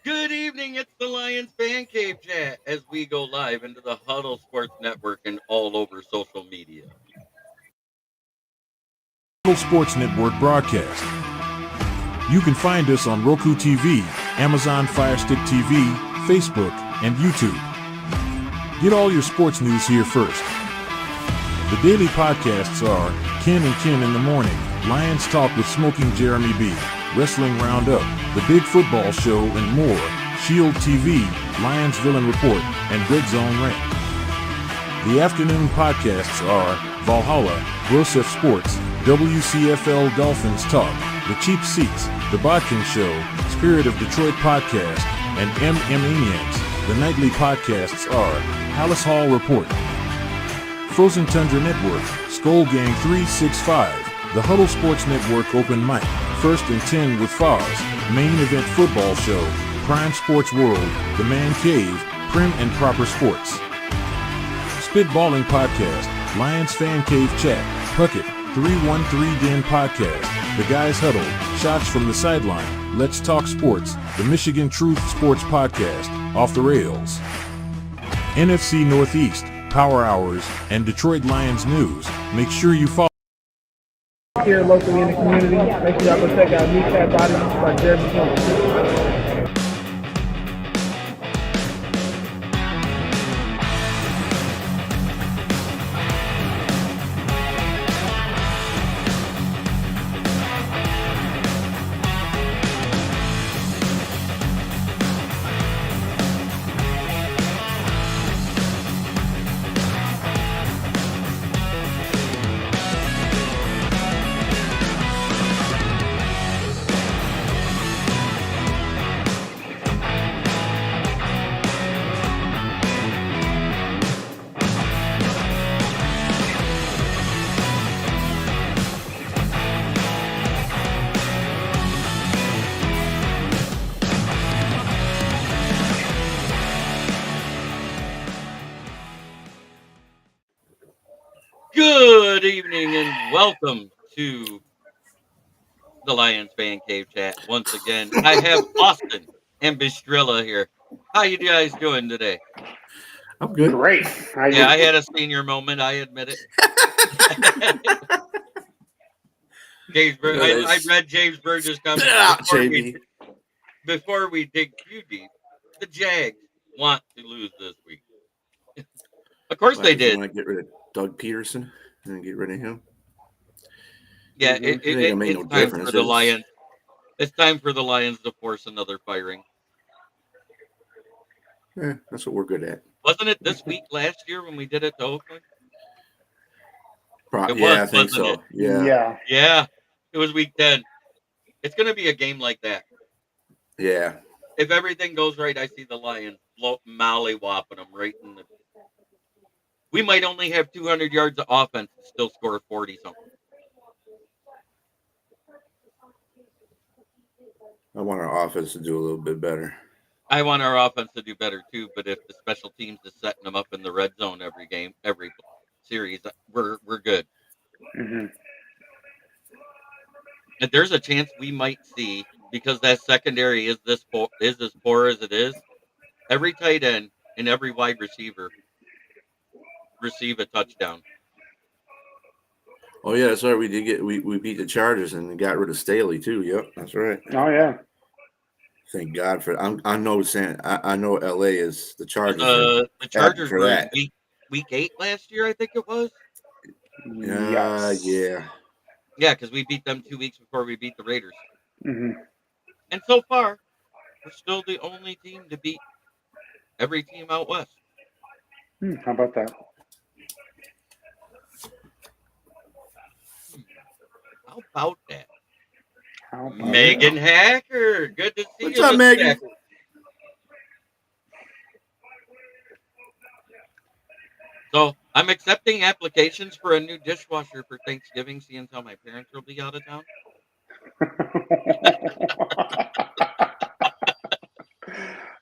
Good evening. It's the Lions Fan Cave Chat as we go live into the Huddle Sports Network and all over social media. Huddle Sports Network broadcast. You can find us on Roku TV, Amazon Fire Stick TV, Facebook, and YouTube. Get all your sports news here first. The daily podcasts are Ken and Ken in the Morning, Lions Talk with Smoking Jeremy B, Wrestling Roundup, The Big Football Show, and more, Shield TV, Lions Villain Report, and Red Zone Rant. The afternoon podcasts are Valhalla, Grosef Sports, WCFL Dolphins Talk, The Cheap Seats, The Bodkin Show, Spirit of Detroit Podcast, and Maniacs. The nightly podcasts are Hallis Hall Report, Frozen Tundra Network, Skull Gang 365, The Huddle Sports Network Open Mic, First and 10 with Foz, Main Event Football Show, Prime Sports World, The Man Cave, Prim and Proper Sports. Spitballing Podcast, Lions Fan Cave Chat, Puckett, 313 Den Podcast, The Guys Huddle, Shots from the Sideline, Let's Talk Sports, The Michigan Truth Sports Podcast, Off the Rails, NFC Northeast, Power Hours, and Detroit Lions News. Make sure you follow here locally in the community. Make sure y'all go check out Kneecap Body by Jeremy Jones. Good evening and welcome to the Lions Fan Cave Chat. Once again, I have Austin and Bistrilla here. How you guys doing today? I'm good. Great. Yeah, I had a senior moment. I admit it. James I read James Burgess' comment before we dig too deep. The Jags want to lose this week. Of course they did. Want to get rid of Doug Peterson and get rid of him? Yeah, it's time for the Lions. It's time for the Lions to force another firing. Yeah, that's what we're good at. Wasn't it this week last year when we did it to Oakland? I think so. It? Yeah. It was week 10. It's going to be a game like that. Yeah. If everything goes right, I see the Lions molly-whopping them right in the. We might only have 200 yards of offense and still score 40-something. I want our offense to do a little bit better. I want our offense to do better too, but if the special teams is setting them up in the red zone every game, every series, we're good. Mm-hmm. And there's a chance we might see, because that secondary is as poor as it is, every tight end and every wide receiver receive a touchdown. Oh yeah, that's right. We beat the Chargers and got rid of Staley too. Yep, that's right. Oh yeah. Thank God for it. I know LA is the Chargers. The Chargers for were that. week 8 last year, I think it was. Yes. Yeah. Yeah, because we beat them 2 weeks before we beat the Raiders. Mm-hmm. And so far, we're still the only team to beat every team out west. How about that? How about that? How about Megan Hacker, good to see What's you. up, Megan? Hacker. So I'm accepting applications for a new dishwasher for Thanksgiving, seeing how my parents will be out of town.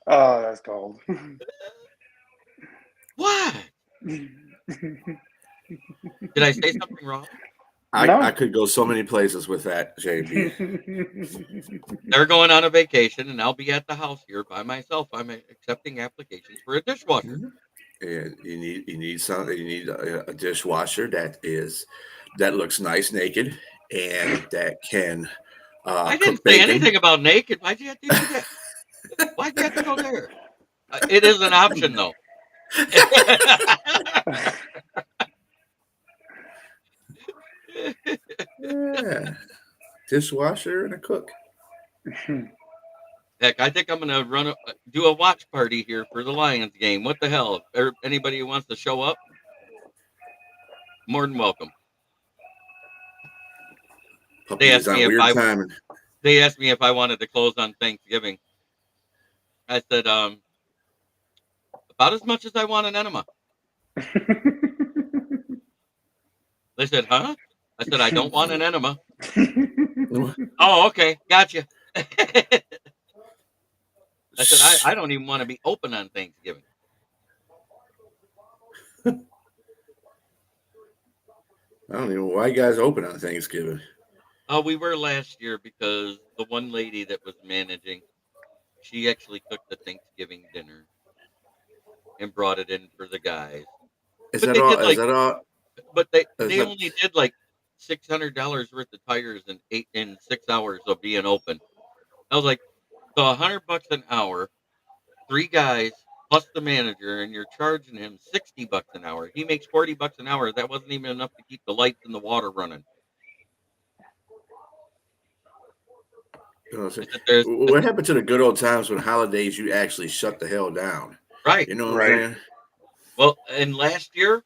Oh, that's cold. What? Did I say something wrong? I could go so many places with that, JB. They're going on a vacation, and I'll be at the house here by myself. I'm accepting applications for a dishwasher. And you need a dishwasher that looks nice naked and that can I didn't cook say bacon. anything about naked. Why'd you have to do that? Why'd you have to go there? It is an option, though. Yeah, dishwasher and a cook. Heck, I think I'm gonna do a watch party here for the Lions game. What the hell? Anybody who wants to show up, more than welcome. Puppy is on weird timing. They asked me if I wanted to close on Thanksgiving. I said, about as much as I want an enema. They said, huh? I said, I don't want an enema. Oh, okay, gotcha. I said, I don't even want to be open on Thanksgiving. I don't even know why you guys open on Thanksgiving. We were last year because the one lady that was managing, she actually cooked the Thanksgiving dinner and brought it in for the guys. Is that all? But they only did like $600 worth of tires in 6 hours of being open. I was like, so $100 an hour, 3 guys plus the manager, and you're charging him $60 an hour. He makes $40 an hour. That wasn't even enough to keep the lights and the water running. What happened to the good old times when holidays you actually shut the hell down? Right. You know what I'm saying? Well, and last year,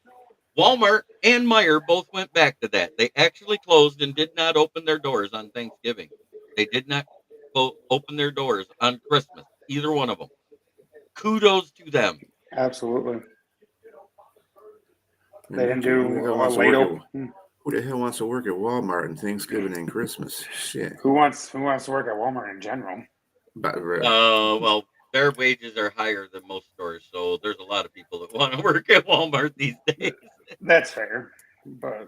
Walmart and Meijer both went back to that. They actually closed and did not open their doors on Thanksgiving. They did not open their doors on Christmas, either one of them. Kudos to them. Absolutely. They didn't do a late open. Who the hell wants to work at Walmart on Thanksgiving and Christmas? Shit. Who wants to work at Walmart in general? Well, their wages are higher than most stores, so there's a lot of people that want to work at Walmart these days. That's fair, but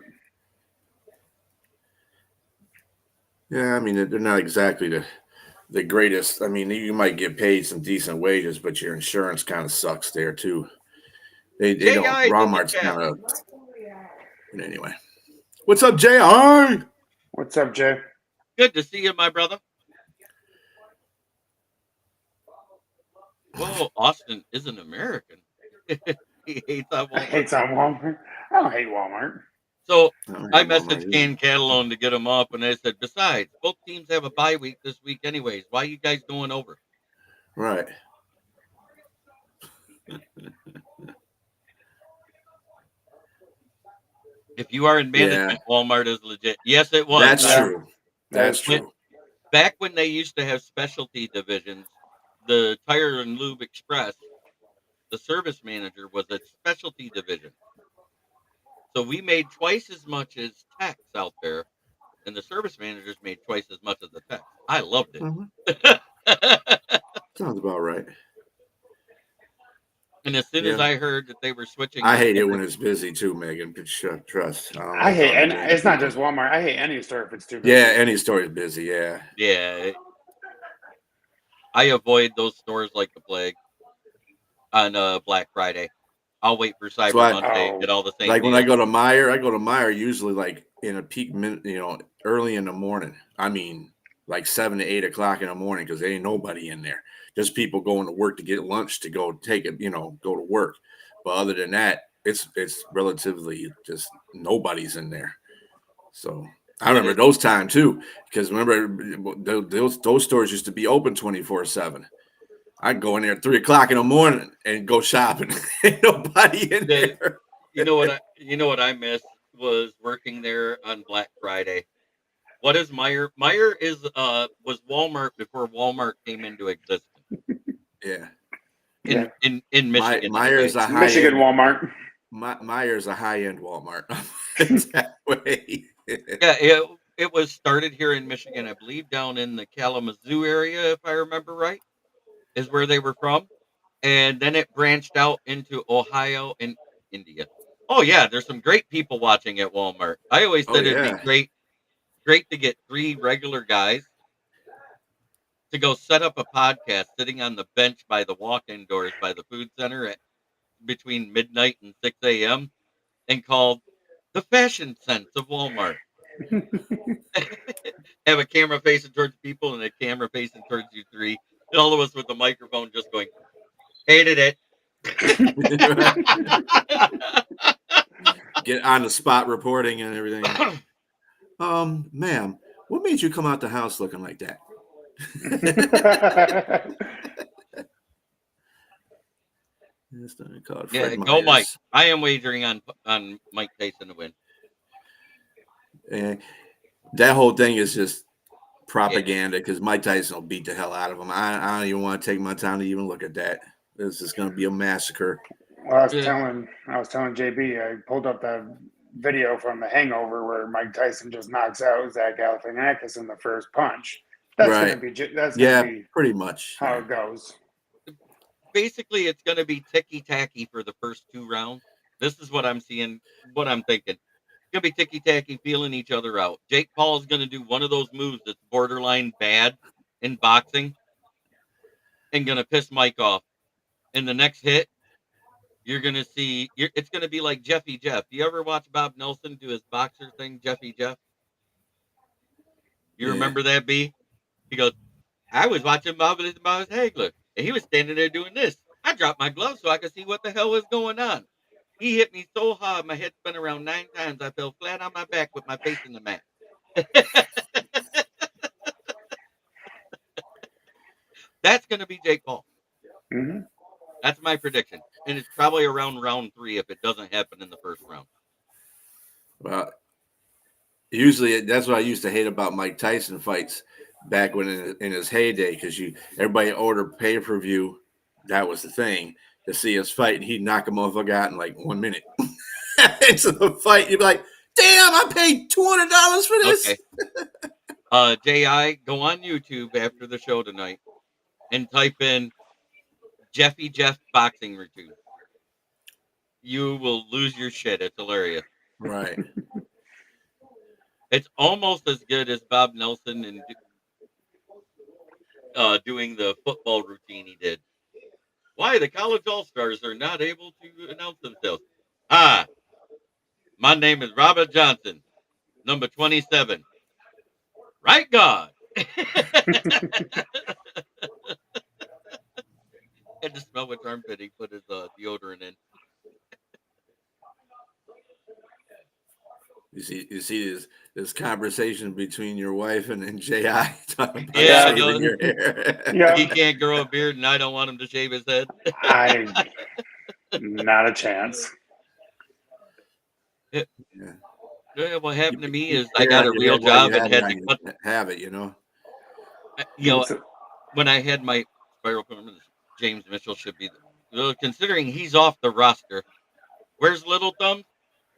yeah, I mean they're not exactly the greatest. I mean, you might get paid some decent wages, but your insurance kind of sucks there too. They don't. Walmart's kind of. Anyway, what's up, Jay? What's up, Jay? Good to see you, my brother. Whoa, Austin is an American. He hates on Walmart. I don't hate Walmart. So I messaged Ken Catalone to get him up, and I said, besides, both teams have a bye week this week anyways. Why are you guys going over? Right. If you are in management, Walmart is legit. Yes, it was. That's true. That's true. Back when they used to have specialty divisions, the Tire and Lube Express, the service manager was a specialty division. So we made twice as much as techs out there, and the service managers made twice as much as the techs. I loved it. Mm-hmm. Sounds about right. And as soon as I heard that they were switching, I hate it when it's busy too, Megan. Trust. I hate, and it's not just Walmart. I hate any store if it's too busy. Yeah, any store is busy. Yeah. Yeah. I avoid those stores like the plague on Black Friday. I'll wait for Cyber Monday, get all the same. Like when I go to Meijer usually like in a peak minute, early in the morning. I mean, like 7 to 8 o'clock in the morning because there ain't nobody in there. Just people going to work to get lunch to go take it, go to work. But other than that, it's relatively just nobody's in there. So I remember those times too, because remember those stores used to be open 24/7. I'd go in there at 3 o'clock in the morning and go shopping. Ain't nobody in there. You know what I miss was working there on Black Friday. What is Meijer? Meijer was Walmart before Walmart came into existence. Yeah. In Michigan. Meijer is a Michigan Walmart. Meijer is a high-end Walmart. That way. Yeah, it was started here in Michigan, I believe, down in the Kalamazoo area, if I remember right, is where they were from. And then it branched out into Ohio and India. Oh yeah, there's some great people watching at Walmart. I always said it'd be great to get 3 regular guys to go set up a podcast sitting on the bench by the walk-in doors by the food center at between midnight and 6 a.m. and called The Fashion Sense of Walmart. Have a camera facing towards people and a camera facing towards you 3. And all of us with the microphone just going, hated it. Get on the spot reporting and everything. Ma'am, what made you come out the house looking like that? Yeah, go Mike. I am wagering on Mike Tyson to win. And that whole thing is just propaganda because Mike Tyson will beat the hell out of him. I don't even want to take my time to even look at that. This is going to be a massacre. Well, I was telling JB, I pulled up that video from The Hangover where Mike Tyson just knocks out Zach Galifianakis in the first punch. That's going to be pretty much how it goes. Basically, it's going to be ticky-tacky for the first 2 rounds. This is what I'm seeing, what I'm thinking. It's going to be ticky-tacky, feeling each other out. Jake Paul is going to do one of those moves that's borderline bad in boxing and going to piss Mike off. In the next hit, you're going to see, it's going to be like Jeffy Jeff. You ever watch Bob Nelson do his boxer thing, Jeffy Jeff? You remember that, B? He goes, I was watching Bob Hagler, and he was standing there doing this. I dropped my glove so I could see what the hell was going on. He hit me so hard, my head spun around 9 times. I fell flat on my back with my face in the mat. That's going to be Jake Paul. Mm-hmm. That's my prediction. And it's probably around round 3 if it doesn't happen in the first round. Well, usually that's what I used to hate about Mike Tyson fights back when in his heyday, because everybody ordered pay-per-view. That was the thing, to see his fight, and he'd knock a motherfucker out in like 1 minute. Into the fight, you'd be like, damn, I paid $200 for this. Okay. J.I., go on YouTube after the show tonight and type in Jeffy Jeff boxing routine. You will lose your shit. It's hilarious. Right. It's almost as good as Bob Nelson and doing the football routine he did. Why the college all-stars are not able to announce themselves. Hi, my name is Robert Johnson, number 27. Right God. Had to smell which armpit he put his deodorant in. You see this conversation between your wife and J.I. talking about shaving your hair. Yeah. He can't grow a beard, and I don't want him to shave his head. Not a chance. What happened to me is I got a real job and had to cut. Have it, you know. When I had my spiral permanent, James Mitchell should be considering he's off the roster. Where's Little Thumbs?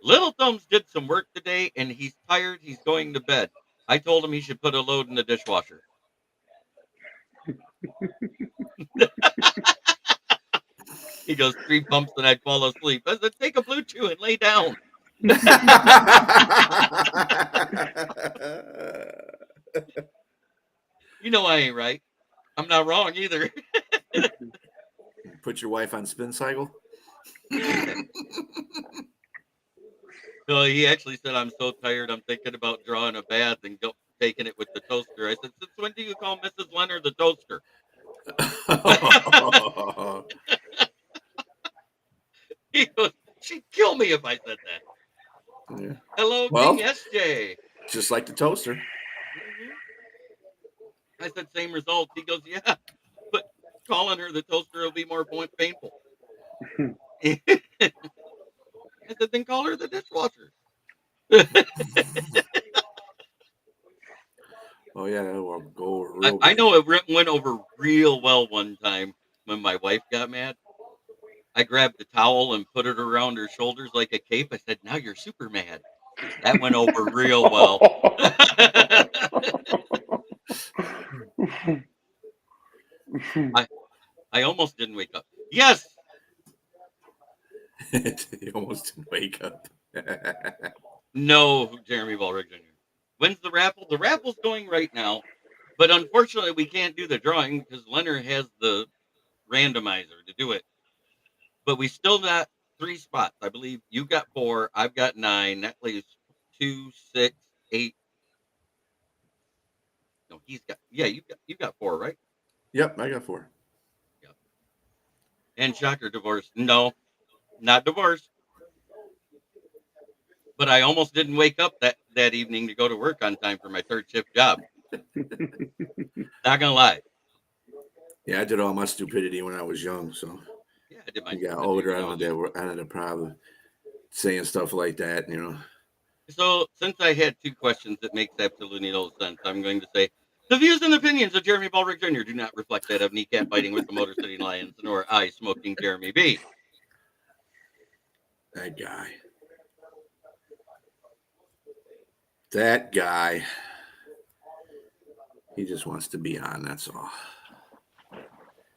Little Thumbs did some work today, and he's tired. He's going to bed. I told him he should put a load in the dishwasher. He goes 3 pumps and I'd fall asleep. I said, take a Blue Chew and lay down. You know I ain't right. I'm not wrong either. Put your wife on spin cycle? No, he actually said, I'm so tired, I'm thinking about drawing a bath and taking it with the toaster. I said, since when do you call Mrs. Leonard the toaster? He goes, she'd kill me if I said that. Yeah. Hello, King SJ. Just like the toaster. Mm-hmm. I said, same result. He goes, yeah, but calling her the toaster will be more painful. I said, then call her the dishwasher. Oh, yeah, that will go over real I know it went over real well one time when my wife got mad. I grabbed the towel and put it around her shoulders like a cape. I said, now you're super mad. That went over real well. I almost didn't wake up. Yes. You almost didn't wake up. No, Jeremy Ballrick Jr. When's the raffle? The raffle's going right now, but unfortunately we can't do the drawing because Leonard has the randomizer to do it. But we still got 3 spots. I believe you got 4, I've got 9. That leaves 2, 6, 8. No, you got 4, right? Yep, I got 4. Yep. And shocker, divorce. No, not divorced. But I almost didn't wake up that evening to go to work on time for my 3rd shift job. Not gonna lie. Yeah, I did all my stupidity when I was young, so Yeah, I did my. you got older. I don't have a problem saying stuff like that, So, since I had 2 questions that makes absolutely no sense, I'm going to say the views and opinions of Jeremy Ballrick Jr. do not reflect that of kneecap fighting with the Motor City Lions, nor I smoking Jeremy B. That guy. He just wants to be on. That's all.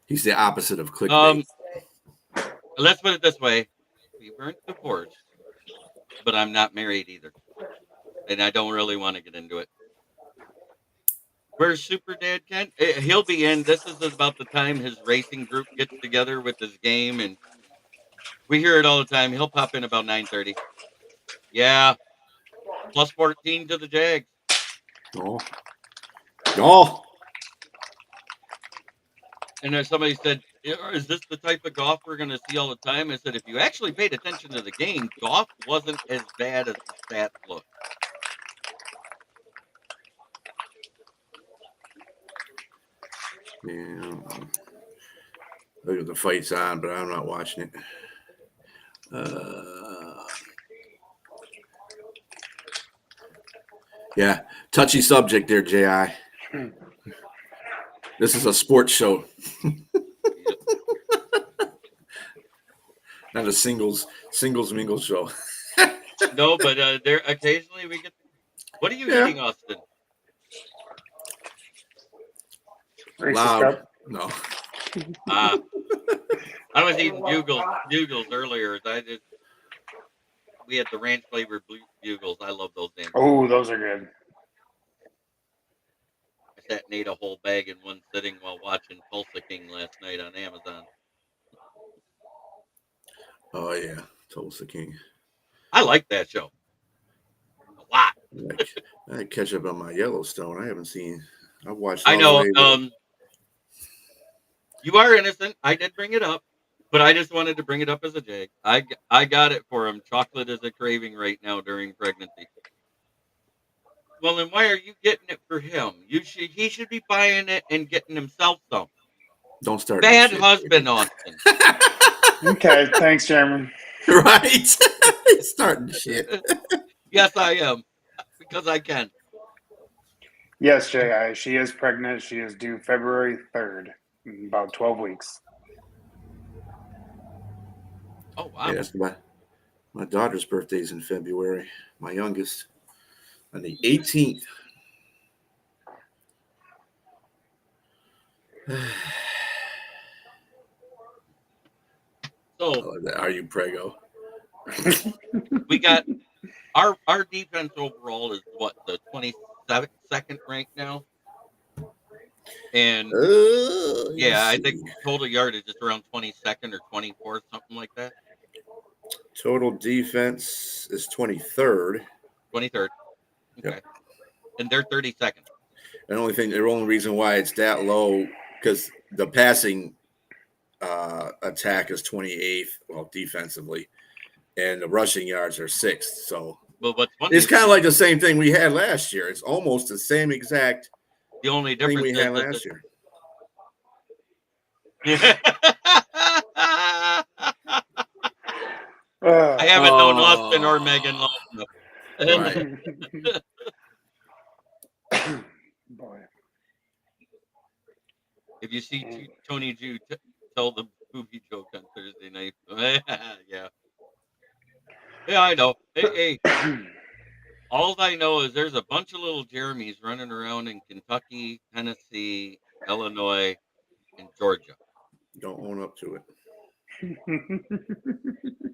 He's the opposite of clickbait. Let's put it this way: we weren't divorced, but I'm not married either, and I don't really want to get into it. Where's Super Dad Ken? He'll be in. This is about the time his racing group gets together with his game, and we hear it all the time. He'll pop in about 9:30. Yeah, plus 14 to the Jags. No. And then somebody said, is this the type of golf we're going to see all the time? I said, if you actually paid attention to the game, golf wasn't as bad as the stats look. Yeah. Look at the fight's on, but I'm not watching it. Yeah, touchy subject there, J.I. This is a sports show. Not a singles mingles show. No, but there occasionally we get. What are you eating, Austin? Loud. No. I was eating bugles earlier. We had the ranch flavored bugles. I love those damn. Oh, those are good. I sat and ate a whole bag in one sitting while watching Tulsa King last night on Amazon. Oh yeah, Tulsa King. I like that show a lot. I catch up on my Yellowstone. I haven't seen. I've watched. I know. You are innocent. I did bring it up, but I just wanted to bring it up as a Jag. I got it for him. Chocolate is a craving right now during pregnancy. Well, then why are you getting it for him? He should be buying it and getting himself some. Don't start. Bad husband, Austin. Okay, thanks, Jeremy. Right, starting shit. Yes, I am, because I can. Yes, J.I. She is pregnant. She is due February 3rd, in about 12 weeks. Oh wow! Yeah, that's my daughter's birthday is in February. My youngest on the 18th. So, are you Prego? We got our defense overall is what, the 22nd ranked now, and I think total yardage is around 22nd or 24th, something like that. Total defense is 23rd. 23rd. Okay. Yep. And they're 32nd. The only reason why it's that low because the passing attack is 28th, well, defensively, and the rushing yards are 6th. So, well, what's funny, it's kind of like the same thing we had last year. It's almost the same exact. The only difference thing we had last year. I haven't known Austin or Megan long enough. Right. Boy. If you see Tony Jew, tell the movie joke on Thursday night. Yeah. Yeah, I know. Hey. All I know is there's a bunch of little Jeremys running around in Kentucky, Tennessee, Illinois, and Georgia. Don't own up to it.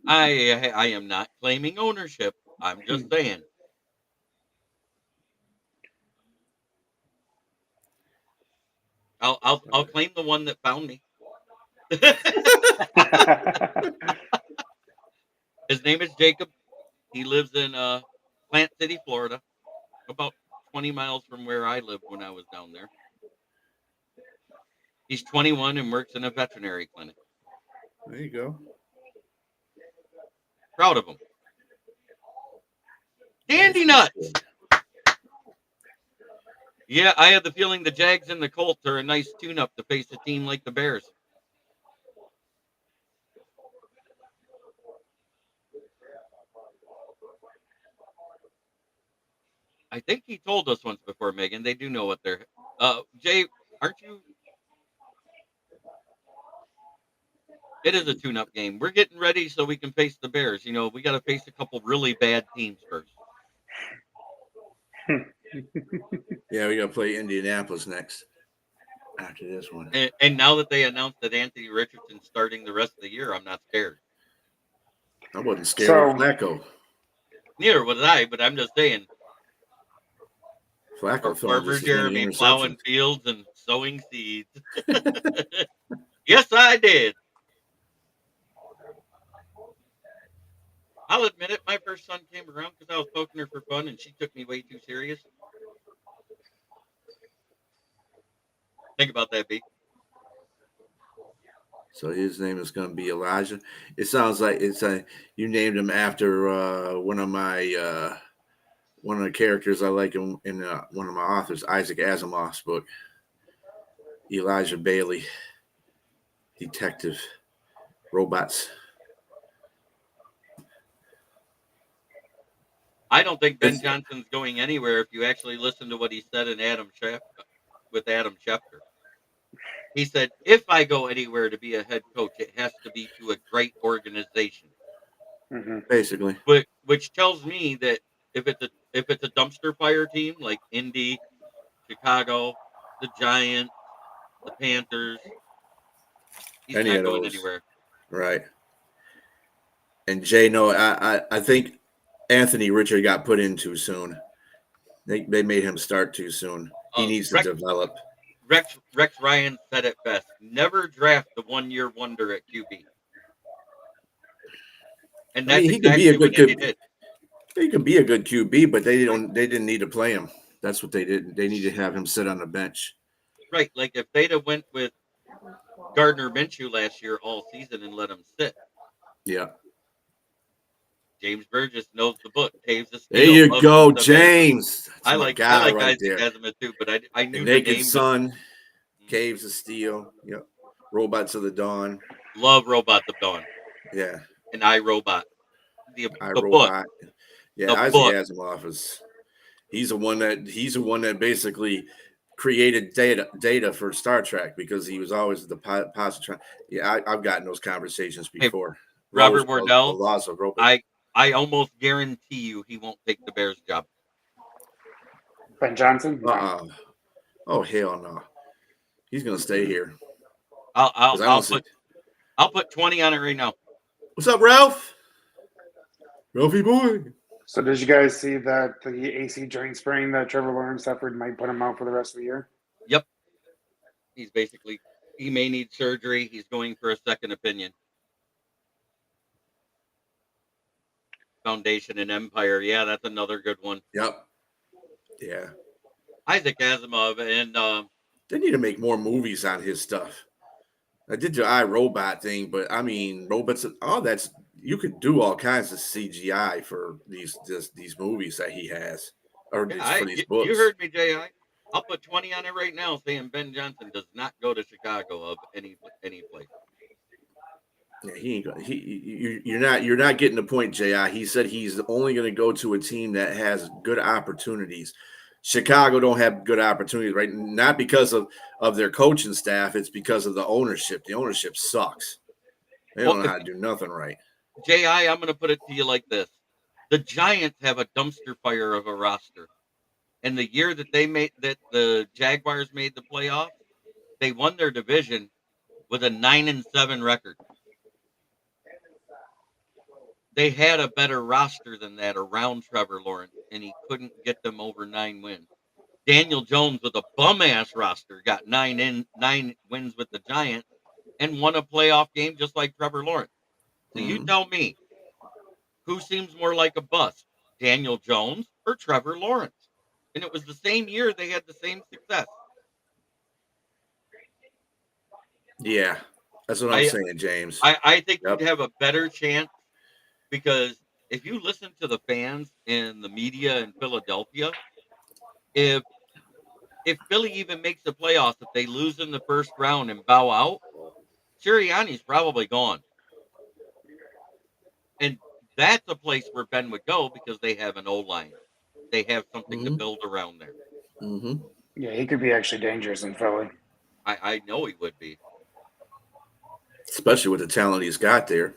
I am not claiming ownership. I'm just saying. I'll claim the one that found me. His name is Jacob. He lives in Plant City, Florida, about 20 miles from where I lived when I was down there. He's 21 and works in a veterinary clinic. There you go. Proud of him. Dandy nuts. Yeah, I have the feeling the Jags and the Colts are a nice tune-up to face a team like the Bears. I think he told us once before, Megan. They do know what they're. Jay, aren't you? It is a tune-up game. We're getting ready so we can face the Bears. You know, we got to face a couple really bad teams first. Yeah, we got to play Indianapolis next after this one. And now that they announced that Anthony Richardson's starting the rest of the year, I'm not scared. I wasn't scared of Flacco. Neither was I, but I'm just saying. Flacco Farmer Jeremy plowing fields and sowing seeds. Yes, I did. I'll admit it. My first son came around because I was poking her for fun, and she took me way too serious. Think about that, B. So his name is going to be Elijah. It sounds like it's you named him after one of the characters I like in one of my authors, Isaac Asimov's book, Elijah Bailey, Detective Robots. I don't think Ben Johnson's going anywhere if you actually listen to what he said in with Adam Schefter. He said, if I go anywhere to be a head coach, it has to be to a great organization. Mm-hmm. Basically. Which tells me that if it's a dumpster fire team like Indy, Chicago, the Giants, the Panthers, he's not going anywhere. Right. And Jay, no, I think Anthony Richard got put in too soon. They made him start too soon. He needs to develop. Rex Ryan said it best. Never draft the one-year wonder at QB. And that's exactly what they did. He could be a good QB, but they didn't need to play him. That's what they did. They need to have him sit on the bench. Right. Like if they'd have went with Gardner Minshew last year all season and let him sit. Yeah. James Burgess knows the book. Caves of Steel. There you go, James. I like Isaac Asimov too, but I knew the Naked Sun, Caves of Steel. Yep. Robots of the Dawn. Love Robots of Dawn. Yeah. And iRobot. The book. Yeah, the Isaac book. Asimov he's the one that basically created data for Star Trek because he was always the positron. Yeah, I've gotten those conversations before. Hey, Robert Wardell. The laws of robots. I almost guarantee you he won't take the Bears job. Ben Johnson? Oh hell no. He's gonna stay here. I'll put 20 on it right now. What's up, Ralph? Ralphie boy. So did you guys see that the AC joint sprain that Trevor Lawrence suffered might put him out for the rest of the year? Yep. He may need surgery. He's going for a second opinion. Foundation and Empire. Yeah, that's another good one. Yep. Yeah. Isaac Asimov and they need to make more movies on his stuff. I did the iRobot thing, but I mean robots. That's you could do all kinds of CGI for these movies that he has, or for these books. You heard me, J.I. I'll put 20 on it right now, saying Ben Johnson does not go to Chicago of any place. Yeah, you're not getting the point, J.I. He said he's only going to go to a team that has good opportunities. Chicago don't have good opportunities, right? Not because of their coaching staff. It's because of the ownership. The ownership sucks. They don't know how to do nothing right. J.I., I'm going to put it to you like this. The Giants have a dumpster fire of a roster. And the year that the Jaguars made the playoffs, they won their division with a 9-7 record. they had a better roster than that around Trevor Lawrence, and he couldn't get them over 9 wins. Daniel Jones with a bum-ass roster got 9 wins with the Giants and won a playoff game just like Trevor Lawrence. So you tell me, who seems more like a bust, Daniel Jones or Trevor Lawrence? And it was the same year they had the same success. Yeah, that's what I'm saying, James. I think you'd have a better chance because if you listen to the fans and the media in Philadelphia, if Philly even makes the playoffs, if they lose in the first round and bow out, Sirianni's probably gone. And that's a place where Ben would go because they have an O-line. They have something to build around there. Yeah, he could be actually dangerous in Philly. I know he would be. Especially with the talent he's got there.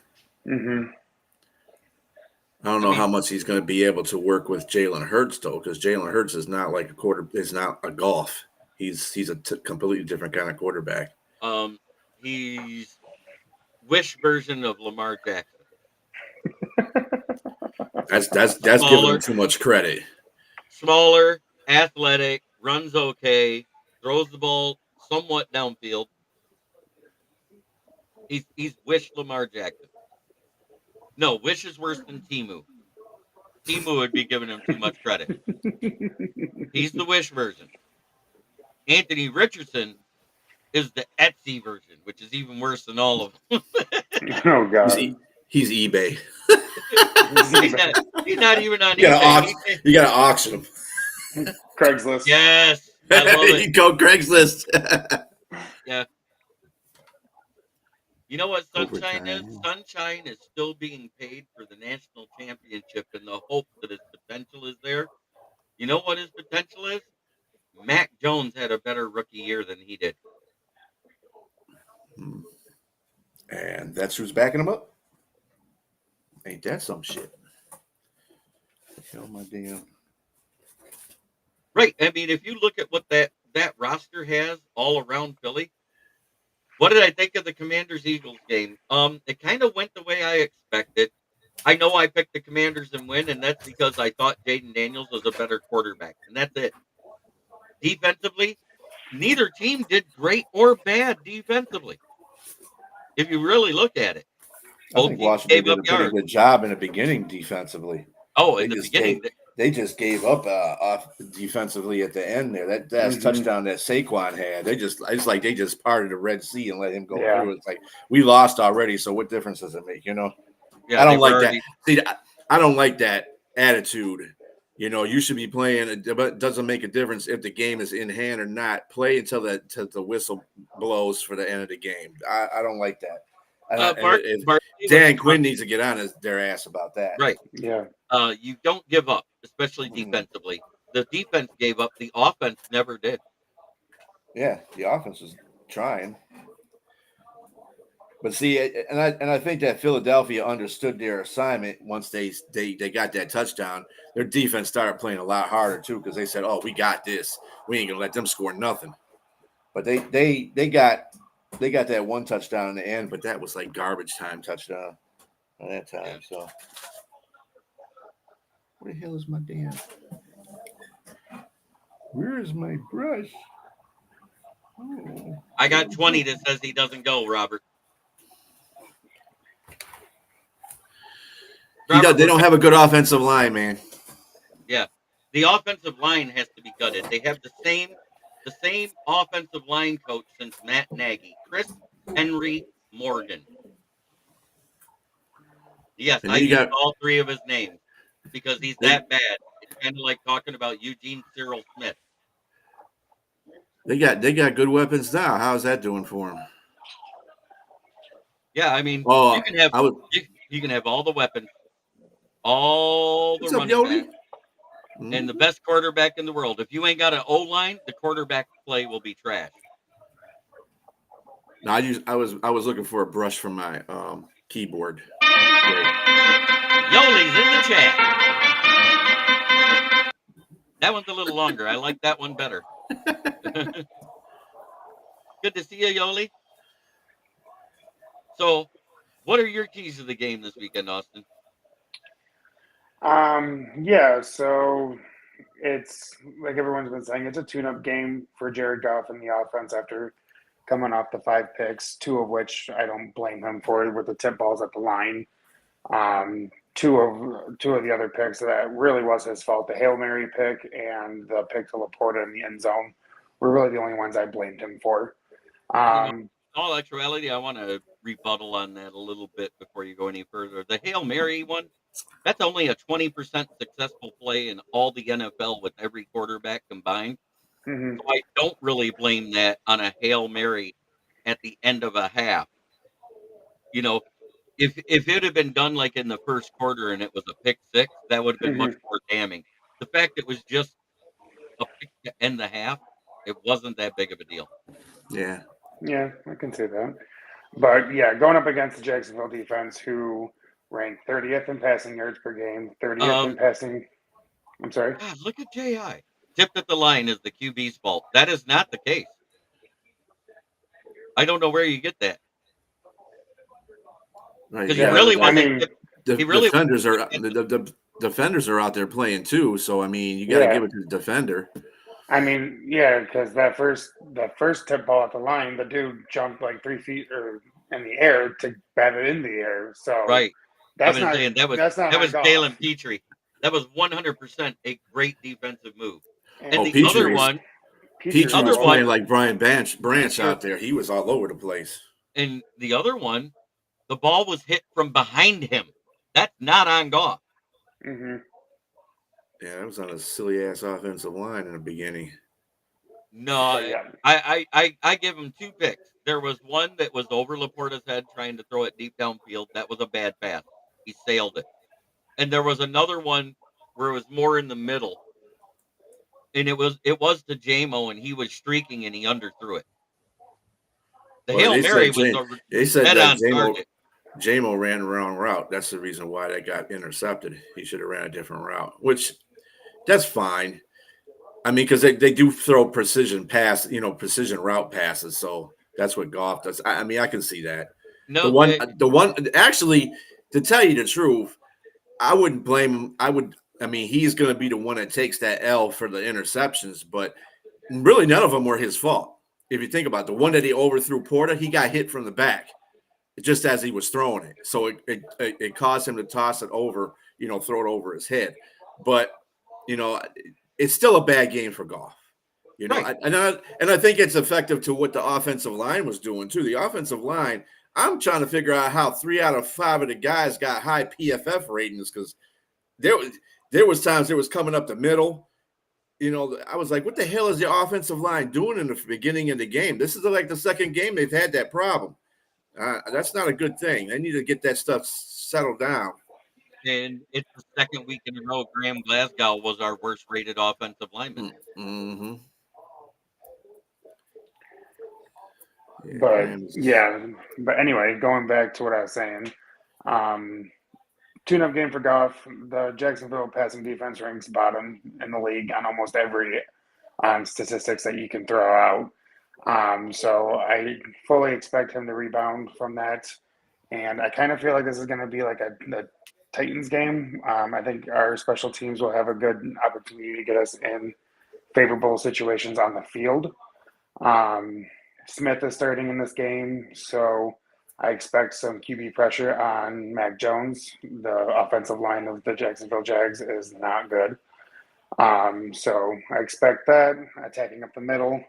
I don't know how much he's going to be able to work with Jalen Hurts, though, because Jalen Hurts is not like is not a golf. He's a completely different kind of quarterback. He's Wish version of Lamar Jackson. That's giving him too much credit. Smaller, athletic, runs okay, throws the ball somewhat downfield. He's Wish Lamar Jackson. No, Wish is worse than Timu. Timu would be giving him too much credit. He's the Wish version. Anthony Richardson is the Etsy version, which is even worse than all of them. Oh, God. He's eBay. he's not even on eBay. You got to auction him. Craigslist. Yes. I love it. You go Craigslist. Yeah. You know what Sunshine is? Sunshine is still being paid for the national championship in the hope that his potential is there. You know what his potential is? Mac Jones had a better rookie year than he did. And that's who's backing him up? Ain't that some shit? Hell, my damn. Right. I mean, if you look at what that roster has all around Philly, what did I think of the Commanders-Eagles game? It kind of went the way I expected. I know I picked the Commanders and win, and that's because I thought Jaden Daniels was a better quarterback, and that's it. Defensively, neither team did great or bad defensively. If you really look at it, I think Washington did a pretty good job in the beginning defensively. Oh, in the beginning, they just gave up off defensively at the end there. That touchdown that Saquon had, it's like they just parted the Red Sea and let him go through. It's like we lost already, so what difference does it make? You know, I don't like that. See, I don't like that attitude. You know, you should be playing, but it doesn't make a difference if the game is in hand or not. Play until the whistle blows for the end of the game. I don't like that. Dan Quinn needs to get on their ass about that. Right. Yeah. You don't give up, especially defensively. The defense gave up. The offense never did. Yeah, the offense was trying. But see, and I think that Philadelphia understood their assignment once they got that touchdown. Their defense started playing a lot harder too because they said, "Oh, we got this. We ain't gonna let them score nothing." But they got that one touchdown in the end, but that was like garbage time touchdown at that time. So, where the hell is my damn? Where is my brush? Oh. I got 20 that says he doesn't go, Robert. They don't have a good offensive line, man. Yeah, the offensive line has to be gutted. They have the same offensive line coach since Matt Nagy, Chris Henry Morgan. Yes, I use all three of his names because he's that bad. It's kind of like talking about Eugene Cyril Smith. They got good weapons now. How's that doing for them? Yeah, I mean, you can have all the weapons, all the running backs, and the best quarterback in the world. If you ain't got an O-line, the quarterback play will be trash. No, I was looking for a brush from my keyboard. Yoli's in the chat. That one's a little longer. I like that one better. Good to see you, Yoli. So, what are your keys to the game this weekend, Austin? Yeah, so it's like everyone's been saying, it's a tune-up game for Jared Goff in the offense after coming off the 5 picks, 2 of which I don't blame him for with the tip balls at the line. Two of the other picks that really was his fault. The Hail Mary pick and the pick to Laporta in the end zone were really the only ones I blamed him for. In all actuality, I want to rebuttal on that a little bit before you go any further. The Hail Mary one, that's only a 20% successful play in all the NFL with every quarterback combined. Mm-hmm. So I don't really blame that on a Hail Mary at the end of a half. You know, if it had been done like in the first quarter and it was a pick six, that would have been much Mm-hmm. more damning. The fact it was just a pick to end the half, it wasn't that big of a deal. Yeah. Yeah, I can see that. But yeah, going up against the Jacksonville defense, who ranked 30th in passing yards per game, 30th in passing. I'm sorry. God, look at Ji. Tipped at the line is the QB's fault. That is not the case. I don't know where you get that Right. because You he Yeah, gotta, really I wasn't. mean, He really defenders are wasn't. the defenders are out there playing too. So I mean, you got to give yeah, it to the defender. I mean, yeah, because that first tip ball at the line, the dude jumped like 3 feet or in the air to bat it in the air. So Right. I've that's been not saying that's not that on was golf. Jalen Petrie. That was 100% a great defensive move. And Oh, And the other Petrie one, the Petrie was other almost one, playing like Brian Branch Petrie, out there. He was all over the place. and the other one, the ball was hit from behind him. That's not on golf. hmm Yeah, that was on a silly ass offensive line in the beginning. No, But yeah, I give him two picks. There was one that was over Laporta's head trying to throw it deep downfield. That was a bad pass. He sailed it. And there was another one where it was more in the middle, and it was to JMO, and he was streaking, and he underthrew it. The Well, Hail they Mary said was they said dead that on target. JMO ran the wrong route. That's the reason why that got intercepted. He should have ran a different route, which that's fine. I mean, because they do throw precision route passes. So that's what golf does. I mean, I can see that. The No, one, the one, actually, to tell you the truth, I wouldn't blame him. I mean, he's going to be the one that takes that L for the interceptions, but really none of them were his fault. If you think about it, the one that he overthrew Porter, he got hit from the back just as he was throwing it. So it caused him to toss it over, throw it over his head. But, it's still a bad game for golf. right. And I think it's effective to what the offensive line was doing too. The offensive line, I'm trying to figure out how 3 out of 5 of the guys got high PFF ratings because there was times it was coming up the middle. I was like, what the hell is the offensive line doing in the beginning of the game? This is like the second game they've had that problem. That's not a good thing. They need to get that stuff settled down. And it's the second week in a row Graham Glasgow was our worst rated offensive lineman. Mm-hmm. but anyway, going back to what I was saying, tune-up game for Goff. The Jacksonville passing defense ranks bottom in the league on almost every statistics that you can throw out. So I fully expect him to rebound from that, and I kind of feel like this is going to be like a Titans game. I think our special teams will have a good opportunity to get us in favorable situations on the field. Smith is starting in this game, so I expect some QB pressure on Mac Jones. The offensive line of the Jacksonville Jags is not good. So I expect that attacking up the middle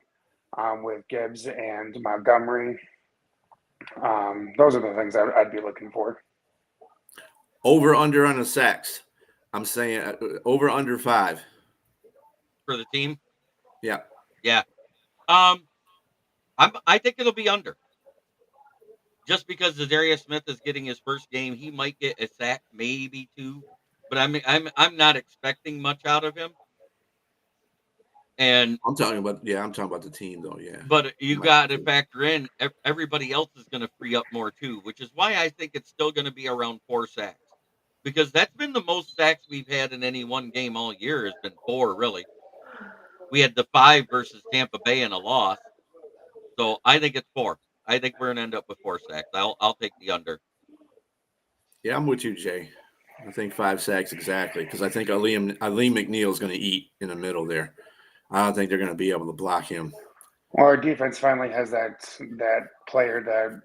with Gibbs and Montgomery. Those are the things I'd be looking for. Over under on the sacks. I'm saying over under 5 for the team. Yeah. Yeah. I think it'll be under. Just because Zadarius Smith is getting his first game, he might get a sack, maybe 2, but I'm not expecting much out of him. And I'm talking about the team though, yeah. But you got to factor in everybody else is going to free up more too, which is why I think it's still going to be around 4 sacks. Because that's been the most sacks we've had in any one game all year has been 4 really. We had the 5 versus Tampa Bay in a loss. So I think it's 4. I think we're going to end up with 4 sacks. I'll take the under. Yeah, I'm with you, Jay. I think 5 sacks exactly because I think Aleem McNeil is going to eat in the middle there. I don't think they're going to be able to block him. Well, our defense finally has that player that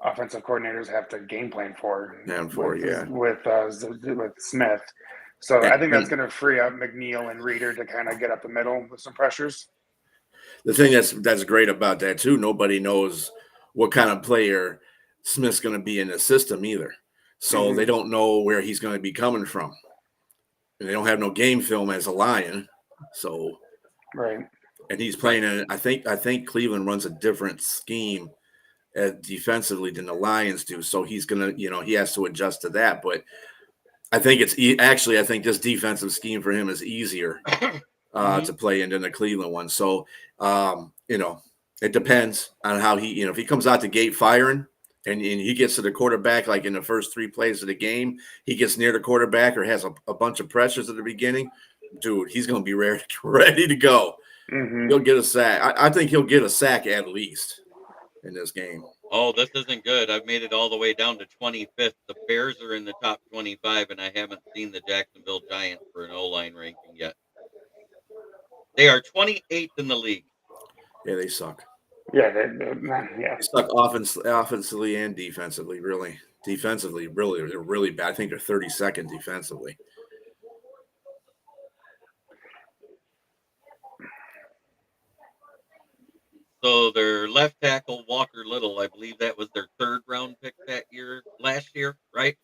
offensive coordinators have to game plan for. With Smith. So I think that's going to free up McNeil and Reeder to kind of get up the middle with some pressures. The thing that's great about that too, nobody knows what kind of player Smith's going to be in the system either. So they don't know where he's going to be coming from. And they don't have no game film as a Lion. So right. And he's playing in I think Cleveland runs a different scheme defensively than the Lions do. So he's going to, he has to adjust to that, but I think I think this defensive scheme for him is easier to play in than the Cleveland one. So, it depends on how he, if he comes out the gate firing and he gets to the quarterback, like in the first 3 plays of the game, he gets near the quarterback or has a bunch of pressures at the beginning, dude, he's going to be ready to go. He'll get a sack. I think he'll get a sack at least in this game. Oh, this isn't good. I've made it all the way down to 25th. The Bears are in the top 25, and I haven't seen the Jacksonville Giants for an O-line ranking yet. They are 28th in the league. Yeah, they suck. Yeah, they suck offensively and defensively, really. Defensively, really, they're really bad. I think they're 32nd defensively. So their left tackle, Walker Little, I believe that was their 3rd round pick last year, right?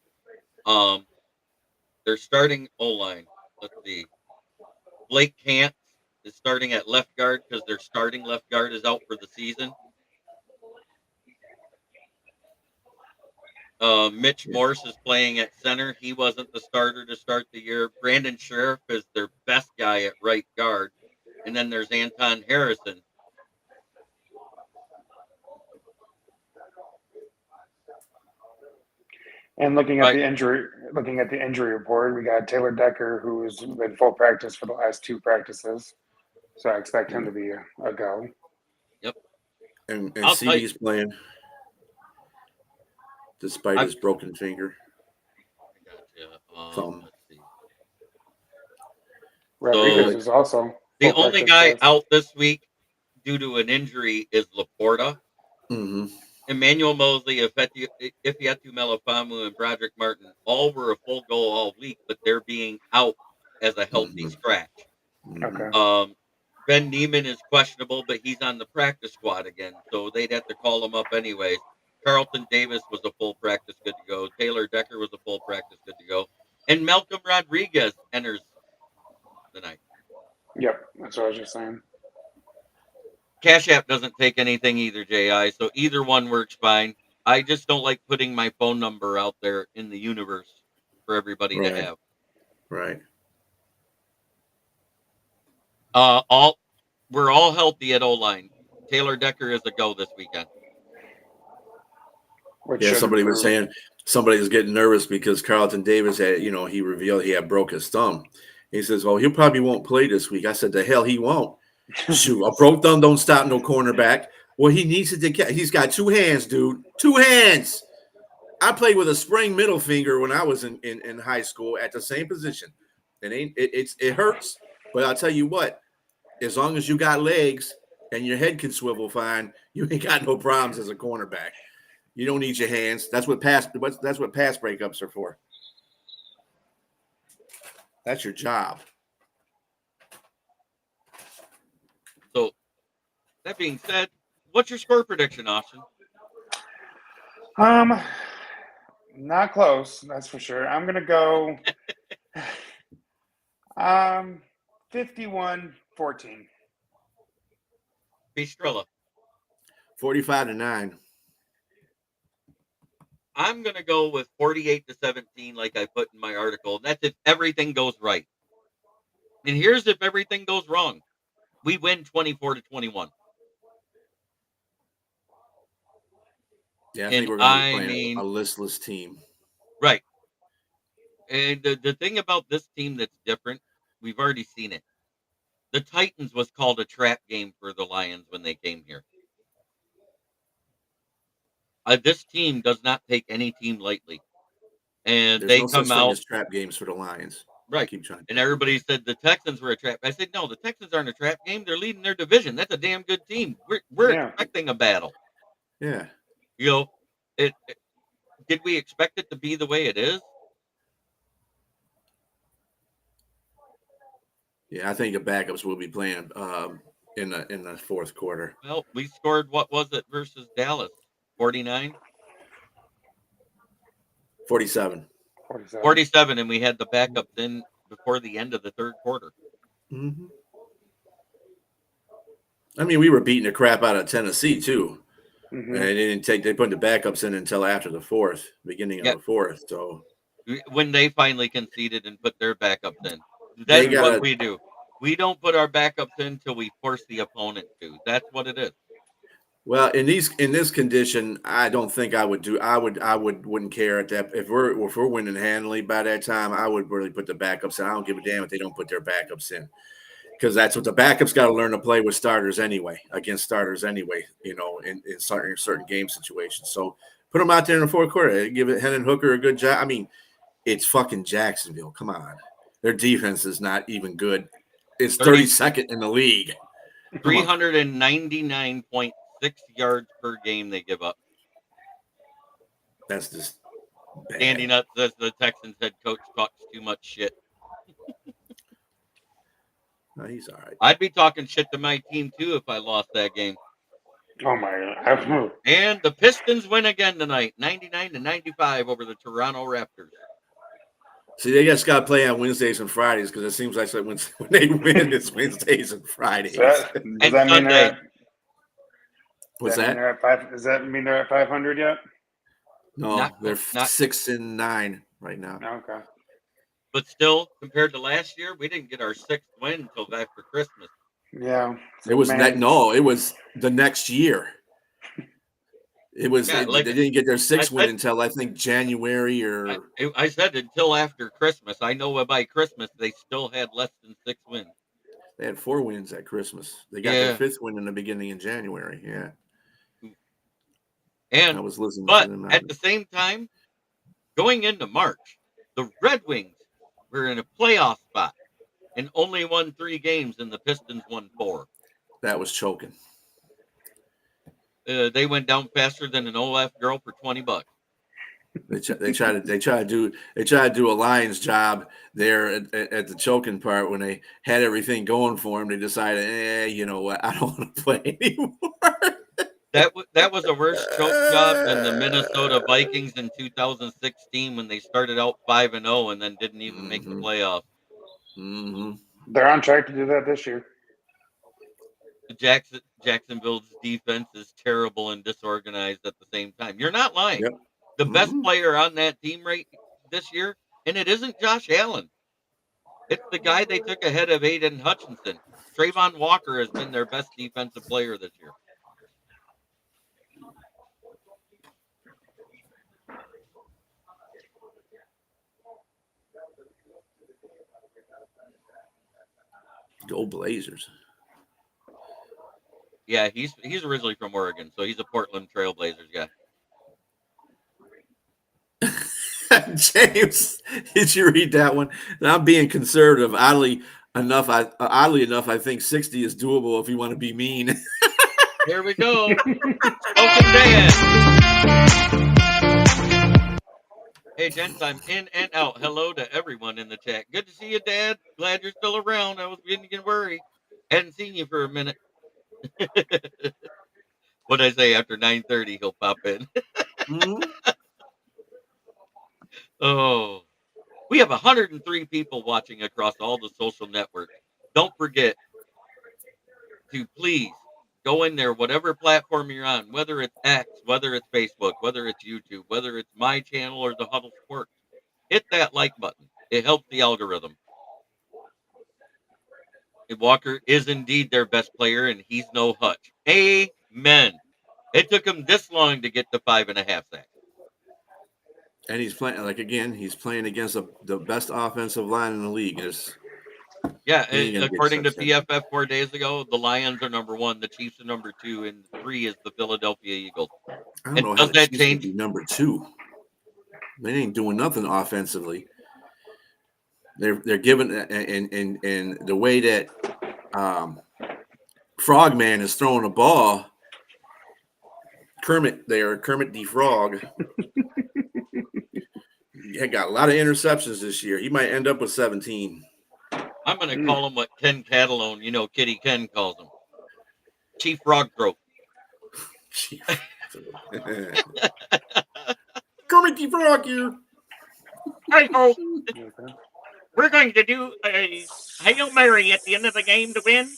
Their starting O-line, let's see. Blake Cant is starting at left guard because their starting left guard is out for the season. Mitch Morse is playing at center. He wasn't the starter to start the year. Brandon Sheriff is their best guy at right guard. And then there's Anton Harrison. And looking at the injury report, we got Taylor Decker, who's been full practice for the last 2 practices. So I expect him to be a go. Yep. And CD's playing despite his broken finger. I gotcha. Let's see. Rodriguez is also the only guy out this week due to an injury is Laporta. Emmanuel Mosley, Ifeatu Melifamu, and Broderick Martin all were a full goal all week, but they're being out as a healthy scratch. Okay. Ben Neiman is questionable, but he's on the practice squad again, so they'd have to call him up anyways. Carlton Davis was a full practice good to go. Taylor Decker was a full practice good to go. And Malcolm Rodriguez enters the night. Yep, that's what I was just saying. Cash App doesn't take anything either, JI, so either one works fine. I just don't like putting my phone number out there in the universe for everybody to have. Right. We're all healthy at O-line. Taylor Decker is a go this weekend. Somebody was saying somebody was getting nervous because Carlton Davis had, he revealed he had broke his thumb. He says, "Well, he probably won't play this week." I said, "The hell he won't." Shoot, a broke thumb don't stop no cornerback. Well, he needs to. He's got 2 hands, dude. 2 hands. I played with a sprained middle finger when I was in high school at the same position. It hurts, but I'll tell you what. As long as you got legs and your head can swivel fine, you ain't got no problems as a cornerback. You don't need your hands. That's what pass breakups are for. That's your job. So, that being said, what's your score prediction, Austin? Not close, that's for sure. I'm gonna go 51-14. Bistrella. 45-9. I'm going to go with 48-17 like I put in my article. That's if everything goes right. And here's if everything goes wrong. We win 24-21. Yeah, I think we're going to be playing a listless team. Right. And the thing about this team that's different, we've already seen it. The Titans was called a trap game for the Lions when they came here. This team does not take any team lightly. And There's they no come such thing out as trap games for the Lions. right. Keep trying. And everybody said the Texans were a trap. I said, no, the Texans aren't a trap game. They're leading their division. That's a damn good team. We're expecting a battle. Yeah. You know, did we expect it to be the way it is? Yeah, I think the backups will be playing in the fourth quarter. Well, we scored, what was it versus Dallas? 49? 47. 47, and we had the backups in before the end of the third quarter. Mm-hmm. I mean, we were beating the crap out of Tennessee too, and they put the backups in until after the beginning of the fourth. So when they finally conceded and put their backups in, that's what we do. We don't put our backups in until we force the opponent to. That's what it is. Well, in this condition, I don't think I would do. Wouldn't care at that. If we're winning handily by that time, I would really put the backups in. I don't give a damn if they don't put their backups in, because that's what the backups got to learn to play with starters anyway, against starters anyway. You know, in certain game situations. So put them out there in the fourth quarter. Give it Hendon Hooker a good job. I mean, it's fucking Jacksonville. Come on, their defense is not even good. It's 32nd in the league. 399.6 yards per game they give up. That's just bad. Andy Nutt says the Texans head coach talks too much shit. No, he's all right. I'd be talking shit to my team too if I lost that game. Oh my God. And the Pistons win again tonight, 99-95 over the Toronto Raptors. See, they just got to play on Wednesdays and Fridays, because it seems like when they win, it's Wednesdays and Fridays. Does that mean they're at, what's that? Does that mean they're at 500 yet? No, they're 6-9 right now. Okay. But still, compared to last year, we didn't get our sixth win until after Christmas. Yeah. It was it was the next year. It was they didn't get their sixth win until I think January or. I said until after Christmas. I know by Christmas they still had less than 6 wins. They had 4 wins at Christmas. They got their 5th win in the beginning of January. Yeah. And I was listening but to them at the same time, going into March, the Red Wings were in a playoff spot and only won 3 games, and the Pistons won 4. That was choking. They went down faster than an OF girl for $20. They try to do a Lions job there at the choking part. When they had everything going for them, they decided, you know what, I don't want to play anymore. That was a worse choke job than the Minnesota Vikings in 2016 when they started out 5-0 and then didn't even make the playoffs. Mm-hmm. They're on track to do that this year. Jacksonville's defense is terrible and disorganized at the same time. You're not lying. Yep. The best player on that team this year, and it isn't Josh Allen. It's the guy they took ahead of Aiden Hutchinson. Trayvon Walker has been their best defensive player this year. Go Blazers. Yeah, he's originally from Oregon, so he's a Portland Trailblazers guy. James, did you read that one? And I'm being conservative. Oddly enough, I think 60 is doable if you want to be mean. Here we go. Spoken Dan. Hey, gents, I'm in and out. Hello to everyone in the chat. Good to see you, Dad. Glad you're still around. I was beginning to worry. Hadn't seen you for a minute. What I say, after 9:30, he'll pop in. Oh, we have 103 people watching across all the social networks. Don't forget to please go in there, whatever platform you're on, whether it's X, whether it's Facebook, whether it's YouTube, whether it's my channel or the Huddle Sports. Hit that like button. It helps the algorithm. Walker is indeed their best player, and he's no Hutch. Amen. It took him this long to get to 5.5 sacks. And he's playing, he's playing against the best offensive line in the league. According to PFF 4 days ago, the Lions are number 1, the Chiefs are number 2, and 3 is the Philadelphia Eagles. I don't know how the Chiefs can be number 2. They ain't doing nothing offensively. They're giving and the way that Frogman is throwing the ball. Kermit the Frog. He got a lot of interceptions this year. He might end up with 17. I'm going to call him what Ken Catalone, Kitty Ken calls him. Chief Frog Throat. Kermit the Frog here. Hey, ho. We're going to do a Hail Mary at the end of the game to win.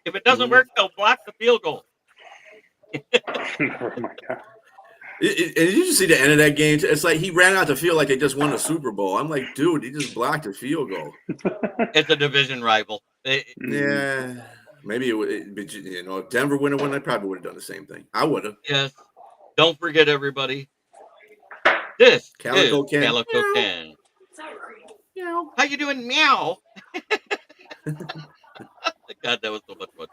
If it doesn't work, they'll block the field goal. Oh my God. And did you see the end of that game? It's like he ran out the field like they just won a Super Bowl. I'm like, dude, he just blocked a field goal. It's a division rival. Yeah, maybe it would. But if Denver would have won, I probably would have done the same thing. I would have. Yes. Don't forget, everybody. This Calico is Ken. Calico Ken. Meow. How you doing? Meow. God, that was so much fun.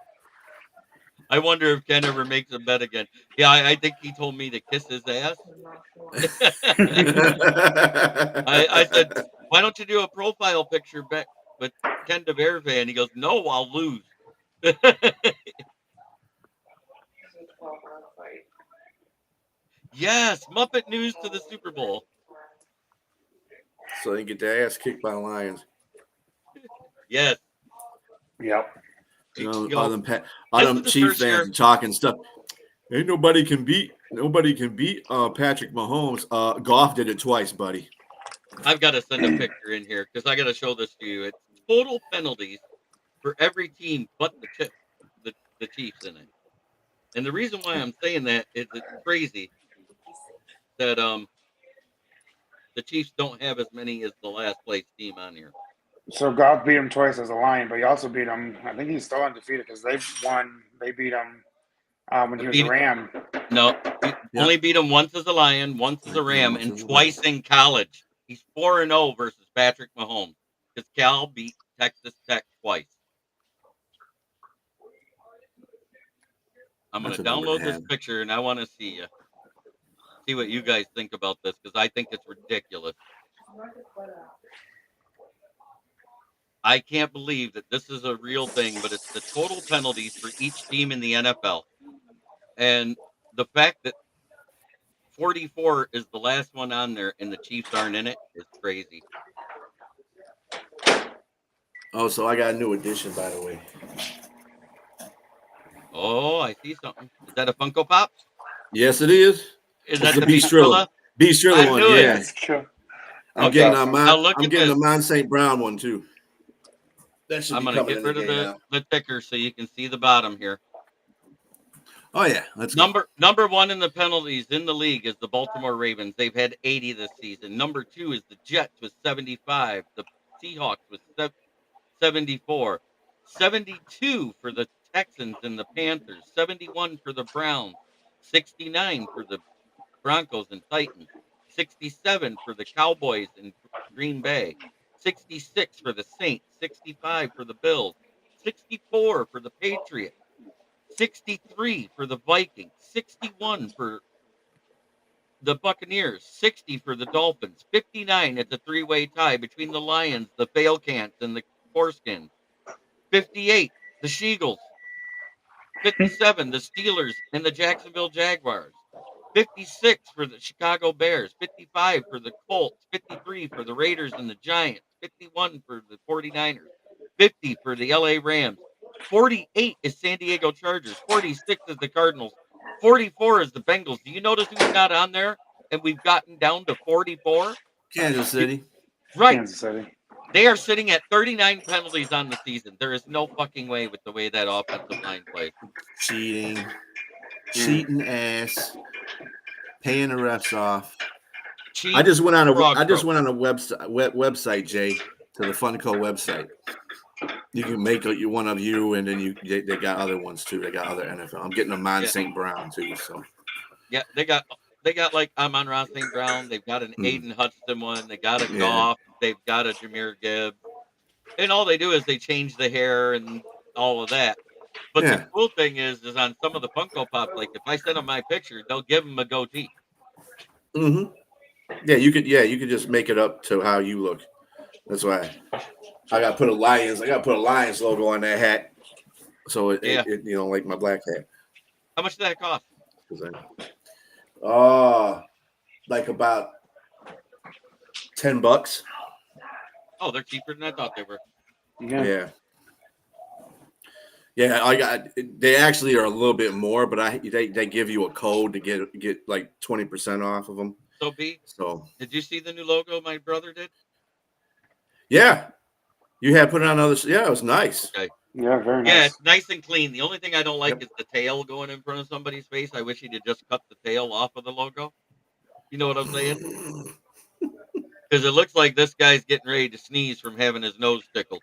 I wonder if Ken ever makes a bet again. Yeah, I think he told me to kiss his ass. I said, why don't you do a profile picture bet with Ken DeVerve? And he goes, no, I'll lose. Yes, Muppet News to the Super Bowl. So they get their ass kicked by the Lions. Yes. Yep. All them Chief fans talking stuff. Ain't nobody can beat Patrick Mahomes. Goff did it twice, buddy. I've got to send a picture in here because I got to show this to you. It's total penalties for every team but the Chiefs in it. And the reason why I'm saying that is it's crazy that the Chiefs don't have as many as the last place team on here. So Goff beat him twice as a Lion, but he also beat him. I think he's still undefeated because they won. They beat him when he was a Ram. No, only beat him once as a Lion, once as a Ram, and twice in college. He's 4-0 versus Patrick Mahomes because Cal beat Texas Tech twice. I'm going to download this picture, and I want to see what you guys think about this because I think it's ridiculous. I can't believe that this is a real thing, but it's the total penalties for each team in the NFL. And the fact that 44 is the last one on there and the Chiefs aren't in it is crazy. Oh, so I got a new addition, by the way. Oh, I see something. Is that a Funko Pop? Yes, it is. Is that the Beast Thriller? Beast Thriller one, yeah. I'm getting a Mont St. Brown one too. That should I'm going to get rid of the ticker so you can see the bottom here. Oh yeah, number one in the penalties in the league is the Baltimore Ravens. They've had 80 this season. Number 2 is the Jets with 75. The Seahawks with 74. 72 for the Texans and the Panthers. 71 for the Browns. 69 for the Broncos and Titans. 67 for the Cowboys and Green Bay. 66 for the Saints. 65 for the Bills. 64 for the Patriots. 63 for the Vikings, 61 for the Buccaneers, 60 for the Dolphins, 59 at the three-way tie between the Lions, the Failcants, and the Foreskins, 58 the Sheagles, 57 the Steelers and the Jacksonville Jaguars, 56 for the Chicago Bears, 55 for the Colts, 53 for the Raiders and the Giants, 51 for the 49ers, 50 for the LA Rams, 48 is San Diego Chargers. 46 is the Cardinals. 44 is the Bengals. Do you notice who's not on there? And we've gotten down to 44? Kansas City. Right. Kansas City. They are sitting at 39 penalties on the season. There is no fucking way with the way that offensive line plays. Cheating ass. Paying the refs off. I just went on a website, Jay, to the Funko website. You can make one of you, and then they got other ones too. They got other NFL. I'm getting a Mont St. Brown too. So yeah, they got like Amon-Ra St. Brown. They've got an Aiden Hudson one. They got a Goff. They've got a Jahmyr Gibbs. And all they do is they change the hair and all of that. But the cool thing is on some of the Funko Pops, like if I send them my picture, they'll give them a goatee. Mm-hmm. Yeah, you could just make it up to how you look. That's why I got to put a Lions logo on that hat. So it like my black hat. How much did that cost? Like about $10. Oh, they're cheaper than I thought they were. Yeah. Yeah, they actually are a little bit more, but they give you a code to get like 20% off of them. So did you see the new logo my brother did? Yeah. You had put it on others. Yeah, it was nice. Okay. Yeah, very nice. Yeah, it's nice and clean. The only thing I don't like is the tail going in front of somebody's face. I wish he'd have just cut the tail off of the logo. You know what I'm saying? Because it looks like this guy's getting ready to sneeze from having his nose tickled.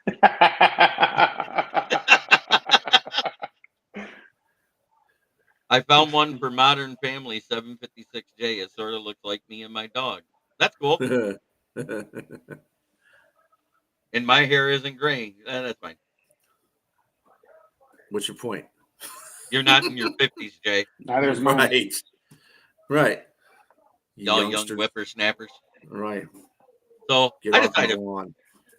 I found one for Modern Family 756J. It sort of looks like me and my dog. That's cool. And my hair isn't gray. That's fine. What's your point? You're not in your 50s, Jay. Neither's mine. Right. Y'all young whippersnappers. Right. So I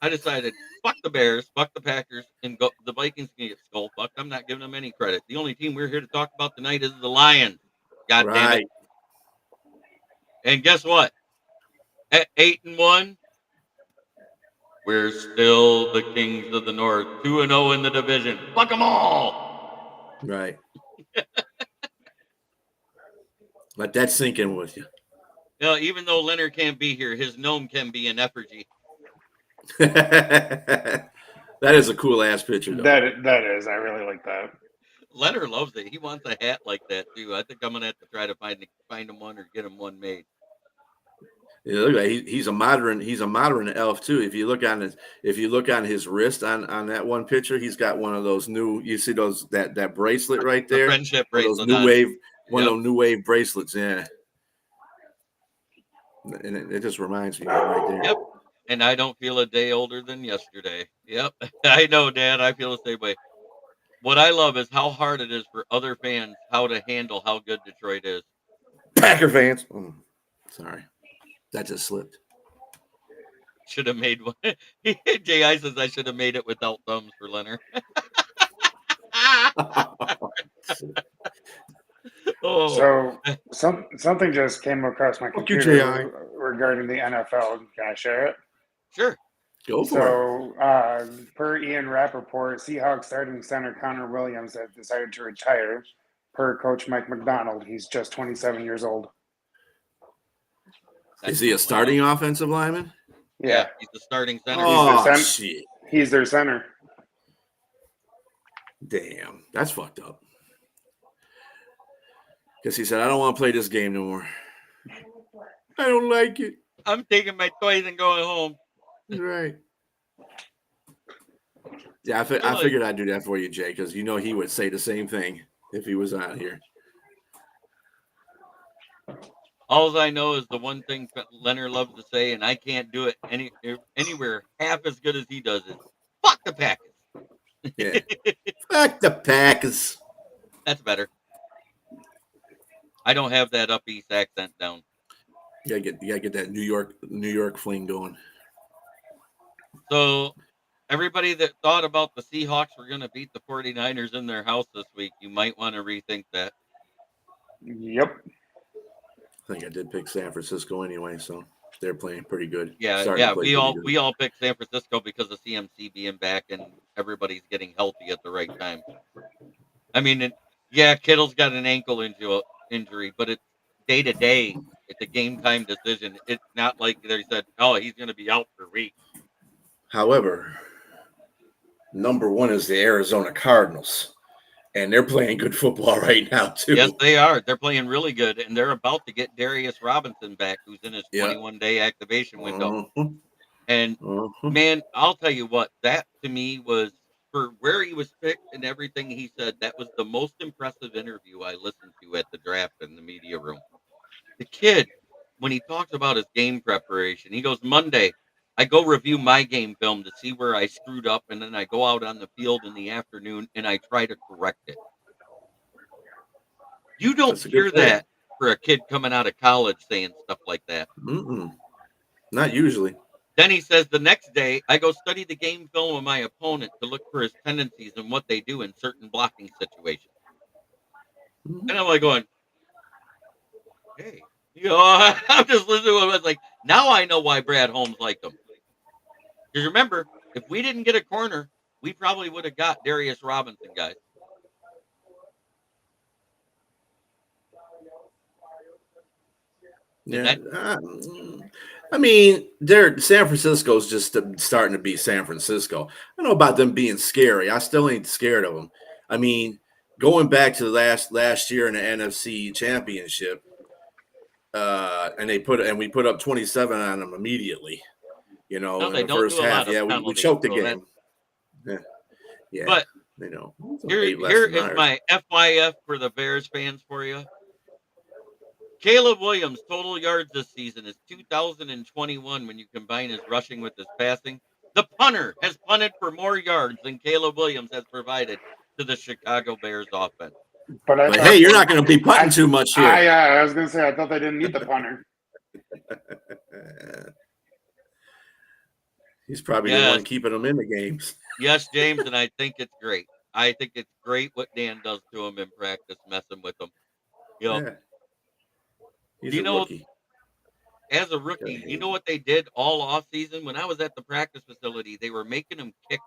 decided, fuck the Bears, fuck the Packers, and go. The Vikings can get skull fucked. I'm not giving them any credit. The only team we're here to talk about tonight is the Lions. God damn it. And guess what? At 8-1, we're still the kings of the North. 2-0 in the division. Fuck them all. Right. Let that sink in with you. Even though Leonard can't be here, his gnome can be an effigy. That is a cool ass picture, though. That is. I really like that. Leonard loves it. He wants a hat like that too. I think I'm gonna have to try to find him one or get him one made. Yeah, look like he's a modern elf too. If you look on his wrist on that one picture, he's got one of those new. You see that bracelet right there, the friendship bracelet. Those one of those new wave bracelets. Yeah, and it just reminds me right there. Yep. And I don't feel a day older than yesterday. Yep. I know, Dad. I feel the same way. What I love is how hard it is for other fans how to handle how good Detroit is. Packer fans. Sorry. That just slipped. Should have made one. J.I. says I should have made it without thumbs for Leonard. So something just came across my computer regarding the NFL. Can I share it? Sure. Go for it. Per Ian Rappaport, Seahawks starting center Connor Williams has decided to retire. Per coach Mike McDonald, he's just 27 years old. Is he a starting offensive lineman? Yeah, he's the starting center. Shit. He's their center. Damn, that's fucked up. Because he said, I don't want to play this game no more. I don't like it. I'm taking my toys and going home. Right. Yeah, I figured I'd do that for you, Jay, because he would say the same thing if he was out here. All I know is the one thing Leonard loves to say, and I can't do it anywhere half as good as he does it. Fuck the Packers. Yeah. Fuck the Packers. That's better. I don't have that up east accent down. You gotta get that New York fling going. So everybody that thought about the Seahawks were going to beat the 49ers in their house this week, you might want to rethink that. Yep. I think I did pick San Francisco anyway, so they're playing pretty good. Yeah. We all picked San Francisco because of CMC being back and everybody's getting healthy at the right time. I mean, Kittle's got an ankle injury, but it's day to day. It's a game time decision. It's not like they said, "Oh, he's going to be out for weeks." However, number one is the Arizona Cardinals. And they're playing good football right now, too. Yes, they are. They're playing really good, and they're about to get Darius Robinson back, who's in his 21-day activation window. And, man, I'll tell you what, that to me was, for where he was picked and everything he said, that was the most impressive interview I listened to at the draft in the media room. The kid, when he talks about his game preparation, he goes, Monday, I go review my game film to see where I screwed up, and then I go out on the field in the afternoon and I try to correct it. You don't hear that for a kid coming out of college saying stuff like that. Not usually. Then he says the next day, I go study the game film of my opponent to look for his tendencies and what they do in certain blocking situations. Mm-hmm. And I'm like going, hey, I'm just listening to him. I was like, now I know why Brad Holmes liked him. Because remember, if we didn't get a corner, we probably would have got Darius Robinson, guys. Yeah. I mean, San Francisco's just starting to be San Francisco. I don't know about them being scary. I still ain't scared of them. I mean, going back to last year in the NFC Championship, and we put up 27 on them immediately. In the first half. Yeah, we choked the game. Yeah. But here is $8 my FYF for the Bears fans for you. Caleb Williams' total yards this season is 2,021 when you combine his rushing with his passing. The punter has punted for more yards than Caleb Williams has provided to the Chicago Bears offense. But hey, you're not going to be punting too much here. I was going to say, I thought they didn't need the punter. He's probably the one keeping them in the games. Yes, James, and I think it's great. I think it's great what Dan does to him in practice, messing with them. Yeah. He's a rookie. As a rookie, you know what they did all off season? When I was at the practice facility, they were making him kick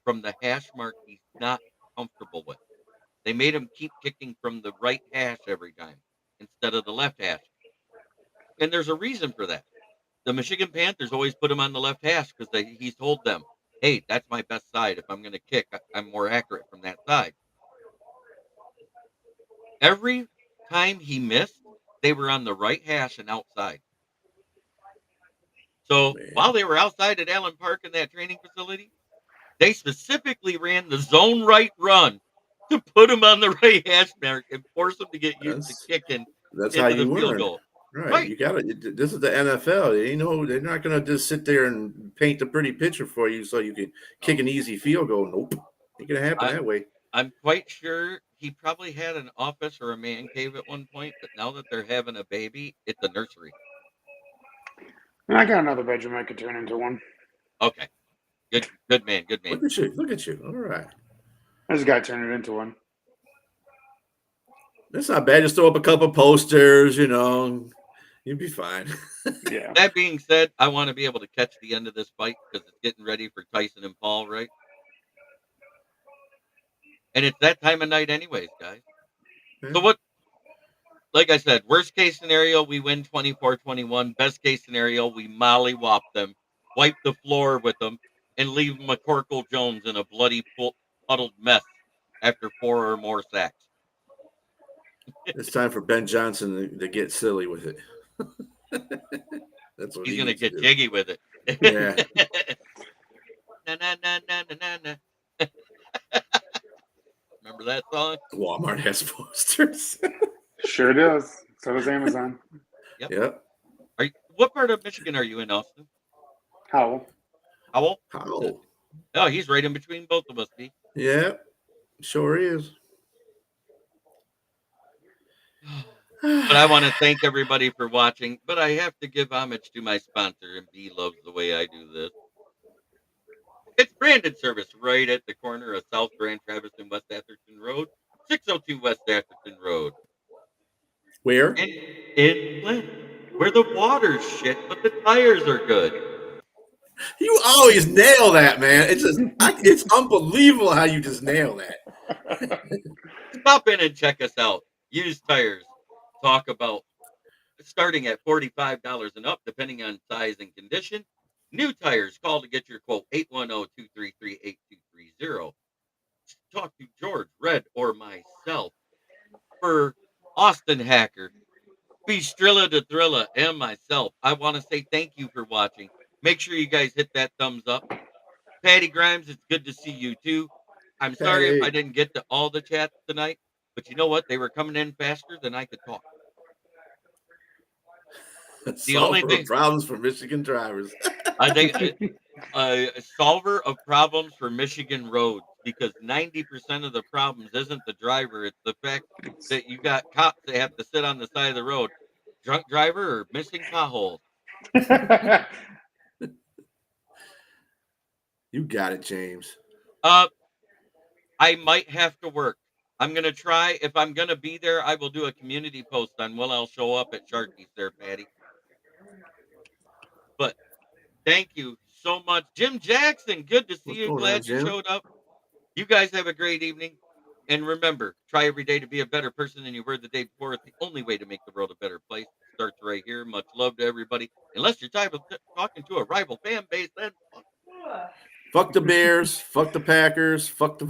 from the hash mark he's not comfortable with. They made him keep kicking from the right hash every time instead of the left hash. And there's a reason for that. The Michigan Panthers always put him on the left hash because he's told them, hey, that's my best side. If I'm going to kick, I'm more accurate from that side. Every time he missed, they were on the right hash and outside. So while they were outside at Allen Park in that training facility, they specifically ran the zone right run to put him on the right hash mark and force him to get used to kicking into the field goal. Right. You got it. This is the NFL. They're not going to just sit there and paint a pretty picture for you so you can kick an easy field goal. Nope. Ain't going to happen that way. I'm quite sure he probably had an office or a man cave at one point, but now that they're having a baby, it's a nursery. I got another bedroom I could turn into one. Okay. Good man. Look at you. All right. This guy turned it into one. That's not bad. Just throw up a couple posters, you'd be fine. Yeah. That being said, I want to be able to catch the end of this fight because it's getting ready for Tyson and Paul, right? And it's that time of night anyways, guys. Yeah. So like I said, worst case scenario, we win 24-21. Best case scenario, we mollywop them, wipe the floor with them, and leave McCorkle Jones in a bloody puddled mess after 4 or more sacks. It's time for Ben Johnson to get silly with it. That's what he's going to get jiggy with it. Yeah. Na. Remember that song? Walmart has posters. Sure does. So does Amazon. Yep. What part of Michigan are you in, Austin? Howell. Howell? Howell. Oh, he's right in between both of us, B. Yeah, sure is. But I want to thank everybody for watching. But I have to give homage to my sponsor, and B loves the way I do this. It's Branded Service right at the corner of South Grand Traverse and West Atherton Road, 602 West Atherton Road. Where? In Flint, where the water's shit, but the tires are good. You always nail that, man. It's unbelievable how you just nail that. Stop in and check us out. Used tires. Talk about starting at $45 and up, depending on size and condition. New tires. Call to get your quote, 810-233-8230. Talk to George, Red, or myself. For Austin Hacker, Bistrilla to Thrilla, and myself, I want to say thank you for watching. Make sure you guys hit that thumbs up. Patty Grimes, it's good to see you too. I'm sorry if I didn't get to all the chats tonight, but you know what? They were coming in faster than I could talk. The only thing problems for Michigan drivers. I think a solver of problems for Michigan roads. because 90% of the problems isn't the driver. It's the fact that you got cops that have to sit on the side of the road. Drunk driver or missing potholes. You got it, James. I might have to work. I'm going to try. If I'm going to be there, I will do a community post on when I'll show up at Sharky's there, Patty. But thank you so much. Jim Jackson, good to see What's you. going Glad on, you Jim? showed up. You guys have a great evening. And remember, try every day to be a better person than you were the day before. It's the only way to make the world a better place. It starts right here. Much love to everybody. Unless you're talking to a rival fan base, then Fuck the Bears. Fuck the Packers. Fuck the